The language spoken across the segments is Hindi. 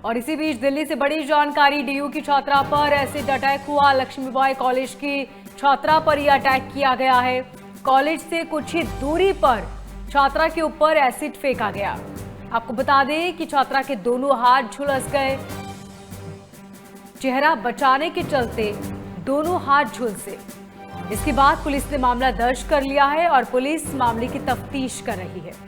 और इसी बीच दिल्ली से बड़ी जानकारी, डीयू की छात्रा पर एसिड अटैक हुआ। लक्ष्मीबाई कॉलेज की छात्रा पर यह अटैक किया गया है। कॉलेज से कुछ ही दूरी पर छात्रा के ऊपर एसिड फेंका गया। आपको बता दें कि छात्रा के दोनों हाथ झुलस गए। चेहरा बचाने के चलते दोनों हाथ झुलसे। इसके बाद पुलिस ने मामला दर्ज कर लिया है और पुलिस मामले की तफ्तीश कर रही है।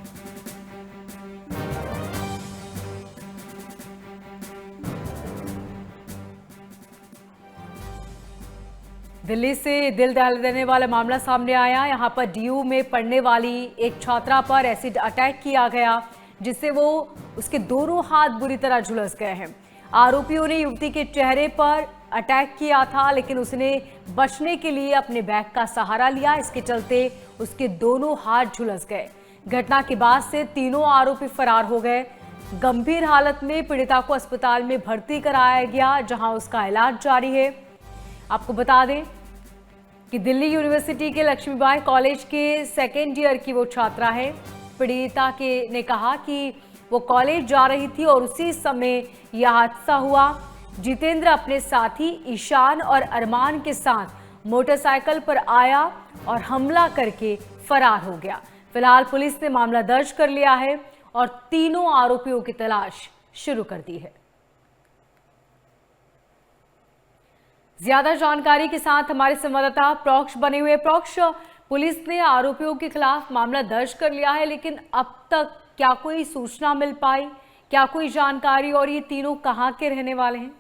दिल्ली से दिल दहला देने वाला मामला सामने आया। यहां पर डीयू में पढ़ने वाली एक छात्रा पर एसिड अटैक किया गया, जिससे वो उसके दोनों हाथ बुरी तरह झुलस गए हैं। आरोपियों ने युवती के चेहरे पर अटैक किया था, लेकिन उसने बचने के लिए अपने बैग का सहारा लिया। इसके चलते उसके दोनों हाथ झुलस गए। घटना के बाद से तीनों आरोपी फरार हो गए। गंभीर हालत में पीड़िता को अस्पताल में भर्ती कराया गया, जहां उसका इलाज जारी है। आपको बता दें कि दिल्ली यूनिवर्सिटी के लक्ष्मीबाई कॉलेज के सेकेंड ईयर की वो छात्रा है। पीड़िता ने कहा कि वो कॉलेज जा रही थी और उसी समय यह हादसा हुआ। जितेंद्र अपने साथी ईशान और अरमान के साथ मोटरसाइकिल पर आया और हमला करके फरार हो गया। फिलहाल पुलिस ने मामला दर्ज कर लिया है और तीनों आरोपियों की तलाश शुरू कर दी है। ज्यादा जानकारी के साथ हमारे संवाददाता प्रोक्ष बने हुए। प्रोक्ष, पुलिस ने आरोपियों के खिलाफ मामला दर्ज कर लिया है, लेकिन अब तक क्या कोई सूचना मिल पाई, क्या कोई जानकारी, और ये तीनों कहां के रहने वाले हैं?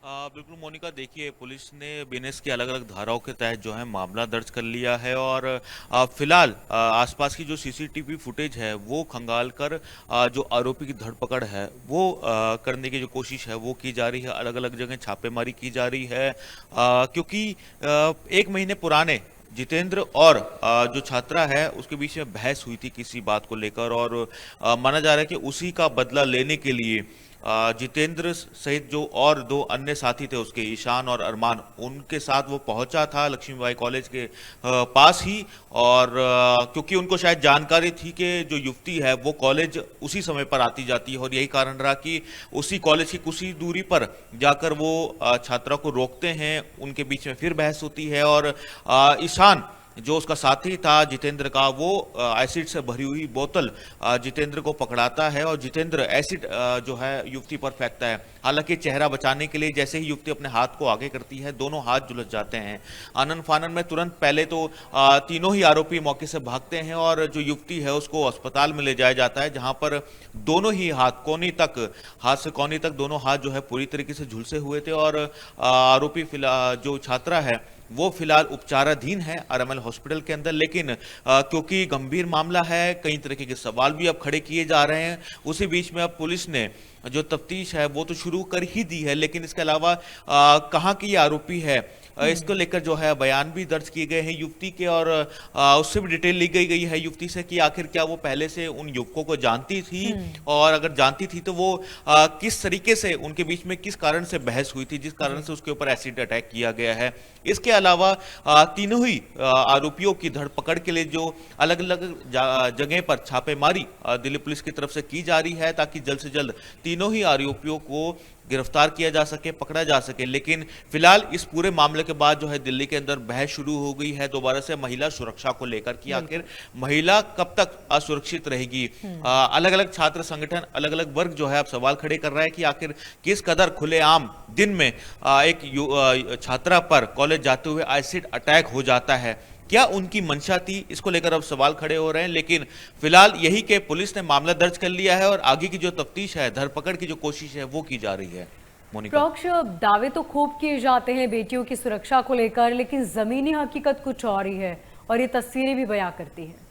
बिल्कुल मोनिका, देखिए पुलिस ने बीएनएस की अलग अलग धाराओं के तहत जो है मामला दर्ज कर लिया है और फिलहाल आसपास की जो सीसीटीवी फुटेज है वो खंगाल कर जो आरोपी की धरपकड़ है वो करने की जो कोशिश है वो की जा रही है। अलग अलग जगह छापेमारी की जा रही है क्योंकि 1 महीने पुराने जितेंद्र और जो छात्रा है उसके बीच में बहस हुई थी किसी बात को लेकर और माना जा रहा है कि उसी का बदला लेने के लिए जितेंद्र सहित जो और 2 अन्य साथी थे उसके, ईशान और अरमान, उनके साथ वो पहुंचा था लक्ष्मीबाई कॉलेज के पास ही। और क्योंकि उनको शायद जानकारी थी कि जो युवती है वो कॉलेज उसी समय पर आती जाती है और यही कारण रहा कि उसी कॉलेज की कुछ ही दूरी पर जाकर वो छात्रा को रोकते हैं। उनके बीच में फिर बहस होती है और ईशान जो उसका साथी था जितेंद्र का, वो एसिड से भरी हुई बोतल जितेंद्र को पकड़ाता है और जितेंद्र एसिड जो है युवती पर फेंकता है। हालांकि चेहरा बचाने के लिए जैसे ही युवती अपने हाथ को आगे करती है दोनों हाथ झुलस जाते हैं। आनन फानन में तुरंत पहले तो तीनों ही आरोपी मौके से भागते हैं और जो युवती है उसको अस्पताल में ले जाया जाता है, जहां पर दोनों ही हाथ से कोहनी तक दोनों हाथ जो है पूरी तरीके से झुलसे हुए थे। और आरोपी जो छात्रा है वो फिलहाल उपचाराधीन है आरएमएल हॉस्पिटल के अंदर। लेकिन क्योंकि गंभीर मामला है, कई तरह के सवाल भी अब खड़े किए जा रहे हैं। उसी बीच में अब पुलिस ने जो तफ्तीश है वो तो शुरू कर ही दी है, लेकिन इसके अलावा कहाँ की ये आरोपी है इसको लेकर जो है बयान भी दर्ज किए गए हैं युवती के और उससे भी डिटेल ली गई है युवती से कि आखिर क्या वो पहले से उन युवकों को जानती थी और अगर जानती थी तो वो किस तरीके से उनके बीच में किस कारण से बहस हुई थी जिस कारण से उसके ऊपर एसिड अटैक किया गया है। इसके अलावा तीनों ही आरोपियों की धरपकड़ के लिए जो अलग अलग जगह पर छापेमारी दिल्ली पुलिस की तरफ से की जा रही है ताकि जल्द से जल्द तीनों ही आरोपियों को गिरफ्तार किया जा सके, पकड़ा जा सके। लेकिन फिलहाल इस पूरे मामले के बाद जो है दिल्ली के अंदर बहस शुरू हो गई है दोबारा से महिला सुरक्षा को लेकर कि आखिर महिला कब तक असुरक्षित रहेगी। अलग अलग छात्र संगठन, अलग अलग वर्ग जो है अब सवाल खड़े कर रहा है कि आखिर किस कदर खुलेआम दिन में एक छात्रा पर कॉलेज जाते हुए एसिड अटैक हो जाता है, क्या उनकी मंशा थी, इसको लेकर अब सवाल खड़े हो रहे हैं। लेकिन फिलहाल यही कि पुलिस ने मामला दर्ज कर लिया है और आगे की जो तफ्तीश है, धरपकड़ की जो कोशिश है वो की जा रही है। मोनिका, दावे तो खूब किए जाते हैं बेटियों की सुरक्षा को लेकर, लेकिन जमीनी हकीकत कुछ और ही है और ये तस्वीरें भी बयां करती हैं।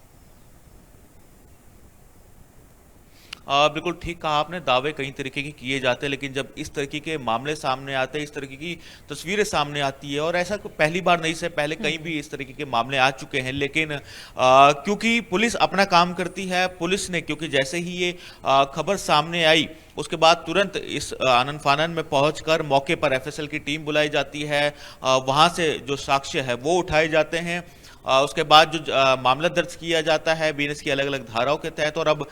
बिल्कुल ठीक कहा आपने, दावे कई तरीके के किए जाते हैं लेकिन जब इस तरीके के मामले सामने आते हैं, इस तरीके की तस्वीरें सामने आती है और ऐसा पहली बार नहीं से पहले कहीं भी इस तरीके के मामले आ चुके हैं। लेकिन क्योंकि पुलिस अपना काम करती है, पुलिस ने क्योंकि जैसे ही ये खबर सामने आई उसके बाद तुरंत इस आनन फानन में पहुंचकर मौके पर एफएसएल की टीम बुलाई जाती है, वहां से जो साक्ष्य है वो उठाए जाते हैं उसके बाद जो मामला दर्ज किया जाता है बीएनएस की अलग अलग धाराओं के तहत, और अब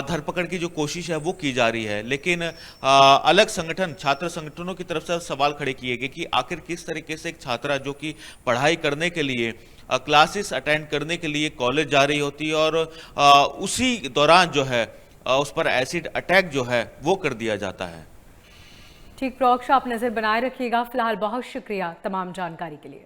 धरपकड़ की जो कोशिश है वो की जा रही है। लेकिन अलग संगठन, छात्र संगठनों की तरफ से सवाल खड़े किए गए कि आखिर किस तरीके से एक छात्रा जो कि पढ़ाई करने के लिए, क्लासेस अटेंड करने के लिए कॉलेज जा रही होती है, और उसी दौरान जो है उस पर एसिड अटैक जो है वो कर दिया जाता है। ठीक, प्रोक्षा आप नजर बनाए रखिएगा। फिलहाल बहुत शुक्रिया तमाम जानकारी के लिए।